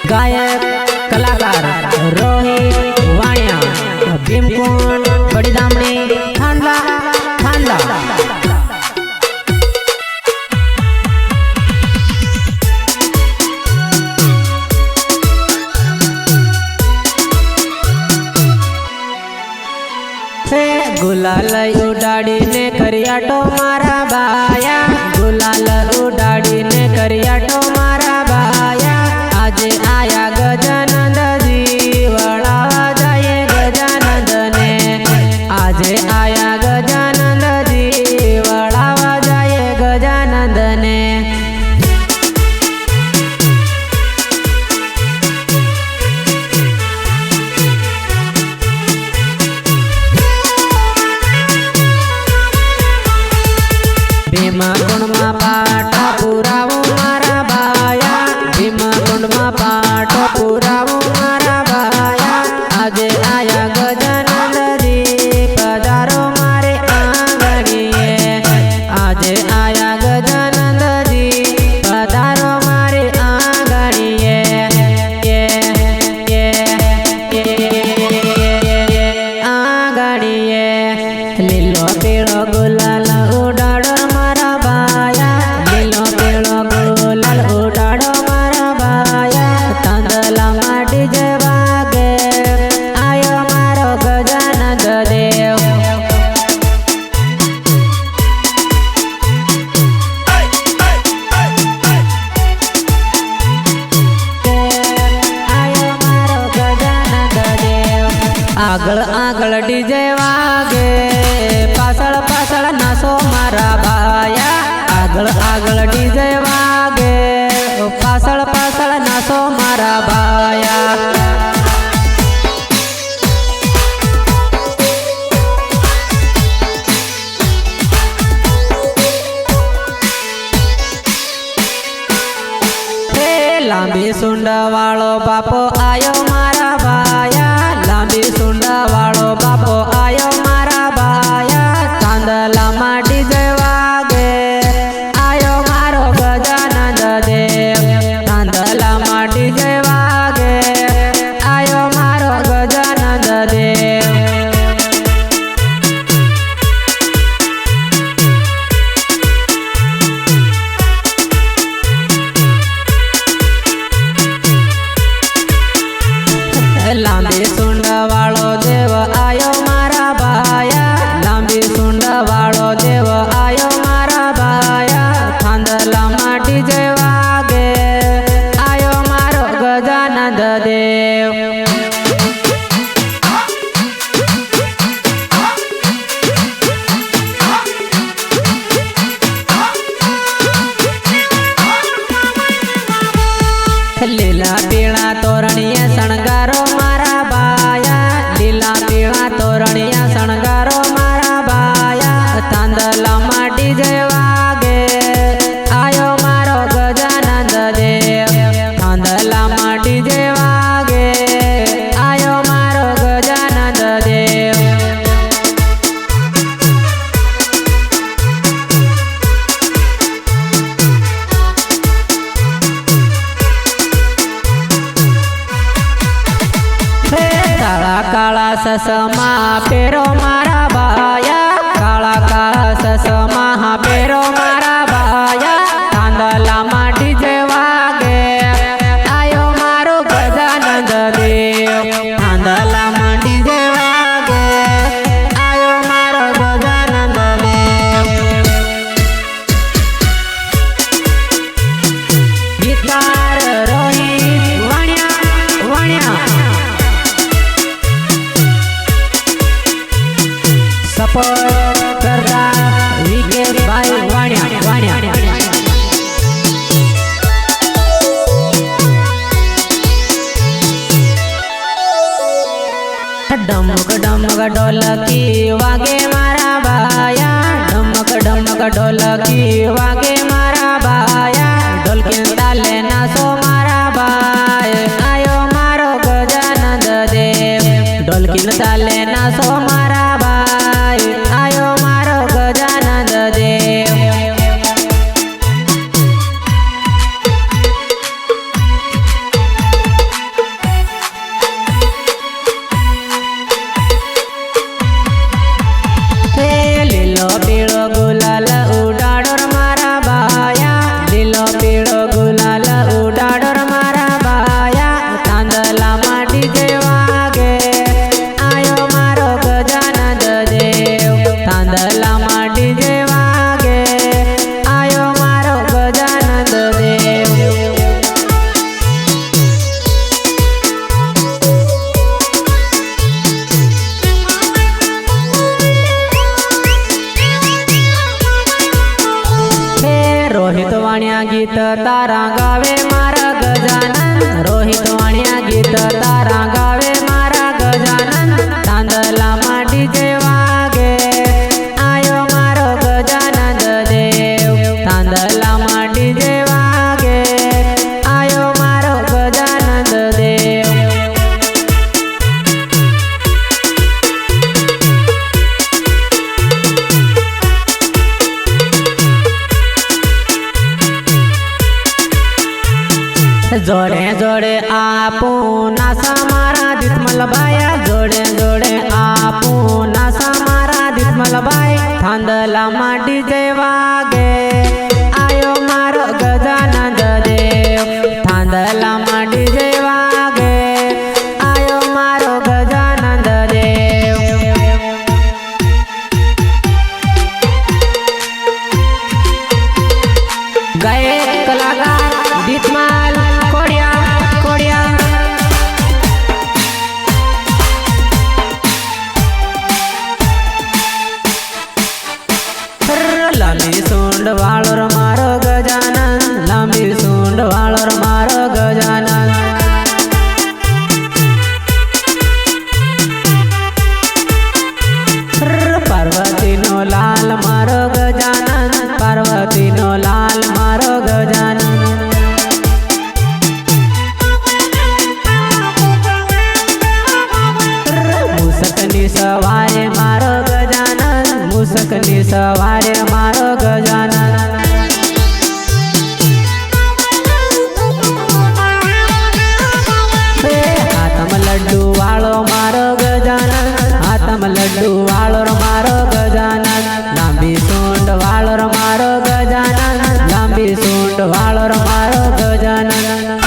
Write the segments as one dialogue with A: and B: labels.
A: गायक कलाकार रोहित वाणिया भीमकुंड बड़ी दामनी थांडला थांडला गुलाल उडाड़ी ने करियाटो मारा बाया गुलाल उडाड़ी ने करियाटो मारा बाया आज आया गजानंद जी वड़ावा जाए गजानंद ने आज आया गजानंद जी वड़ावा जाए गजानंद ने भीमकुंड में पाटो पुरावो मारा बाया भीमकुंड में पाटो पुरावो मारा बाया आज आया गजानंद जी पधारो मारे आंगणीए आज आया गजानंद जी पधारो मारे आंगणीए आंगणीए लीलो पीळो गुलाल उडाड़ो आगळ आगळ डीजे वागे पासळ पासळ नासो मारा बाया आगळ आगळ डीजे वागे पासळ पासळ नासो मारा बाया लांबी सुंड वाळो बापो आयो मारा बाया लांबी सुंड वाळो बापो आयो मारा बाया तांदला माटी जय वागे आयो मारो गजानंद देव तांदला माटी जय वागे आयो मारो गजानंद देव लांबी सुंड वाळो देव आयो मारा बाया लांबी सुंड वाळो देव आयो मारा बाया थांदला माटी जय वागे आयो मारो गजानंद देव लीला पीला तोरणिया शणगारो मारा बाया लीला पीला तोरणिया शणगारो मारा बाया तांदला माटी जय वागे आयो मारो गजानंद देव तांदला माटी जय वागे आयो मारो गजानंद देव काला ससमा पेरो मारा बाया काला काला ससमा पेरो मारा बाया तांदला माटी जय वागे आयो मारो गजानंद देव तांदला माटी जय वागे आयो मारो गजानंद देव गीतकार रोहित वाणिया वाणिया सपोर्ट करता विकेट भाई वाणिया वाणिया डमक डमक ढोलकी वागे मारा बाया डमक डमक ढोलकी वागे मारा बाया ढोलकी ताले नासो मारा बाय आयो मारो गजानंद देव ढोलकी ताले नासो मारा बाय आयो मारो गजानंद देव रोहित वाणिया गीत तारा गावे मारा गजानन रोहित वाणिया गीत तारा गावे मारा गजानन तांदला माटी जे वागे आयो मारो गजानन देव तांदला माटी जे वागे आयो मारो गजानन देव जोड़े जोड़े आपू नासा मारा दितमल बाया जोड़े जोड़े आपू नासा मारा दितमल बाई थांदला माटी जय वागे आयो मारो गजानन देव थांदला माटी जय वागे आयो मारो गजानन देव गए कलाकार दितमल लांबी सूंड वाळोर मारो गजानन लांबी सूंड वाळोर मारो गजानन पार्वती नो लाल मारो गजानन पार्वती नो लाल मारो गजानन मुसकनी सवारे मारो गजानन मुसकनी सवारे मारो गजानन हाथम लड्डू वालो मारो गजानन हाथम लड्डू वालो मारो गजानन लांबी सूंड वालो मारो गजानन लांबी सूंड वालो मारो गजानन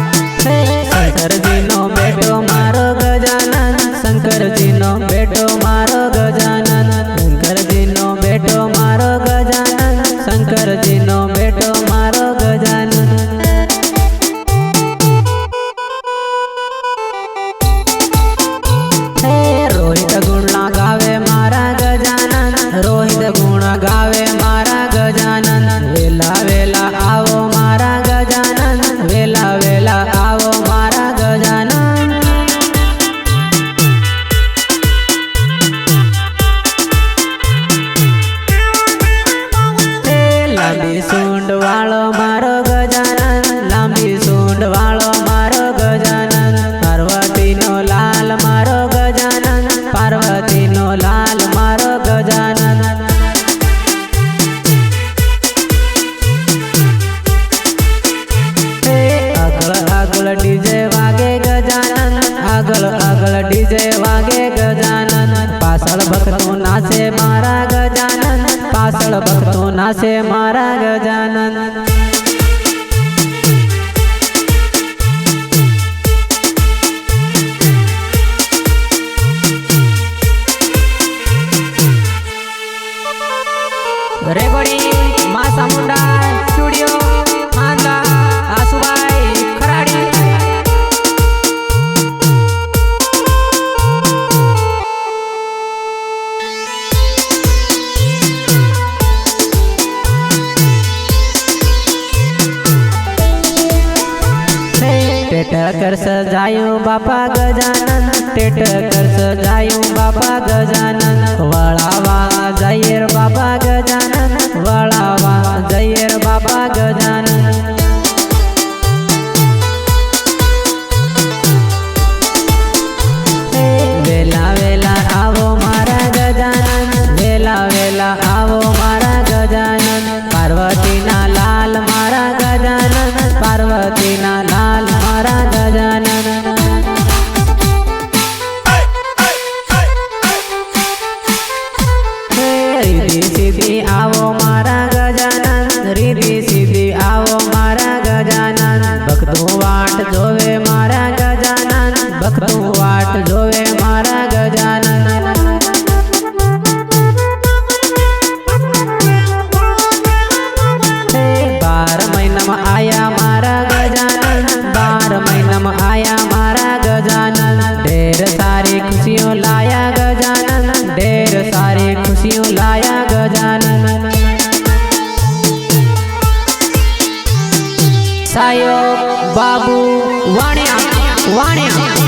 A: शंकर जी नो बेटो मारो गजानन शंकर जी नो बेटो मारो गजानन शंकर जी नो बेटो मारो गजानन शंकर जी नो बेटो मारो गजानन रोहित गुण गावे मारा गजानन रोहित गुण गावे मारा गजानन वेला वेला आवो मारा गजानन वेला वेला आवो मारा गजानन लांबी सूंड वालो मारो गजानन लांबी सूंड वालो मारो गजानन पार्वती नो लाल मारो गजानन पार्वती नो लाल मारो गजानन आगळ डीजे वागे गजानन आगळ डीजे वागे गजानन पासल भक्तो नाचे मारा गजानन पासल भक्तो नाचे मारा गजानन रेकॉर्डिंग मां चामुंडा स्टुडिओ मांदा आसुबाई खराडी टेटकर सजायो बापा गजानन टेटकर सजायो बापा गजानन वळावा जायर बाबा गजानन वळावा जायर बाबा गजानन वेला वेला आवो मारा गजानन वेला वेला आवो मारा गजानन पार्वती ना लाल मारा गजानन पार्वती ना लाल मारा गजानन रिद्धि सिद्धि आवो मारा गजानन रिद्धि सिद्धि आवो मारा વાણિયા વાણિયા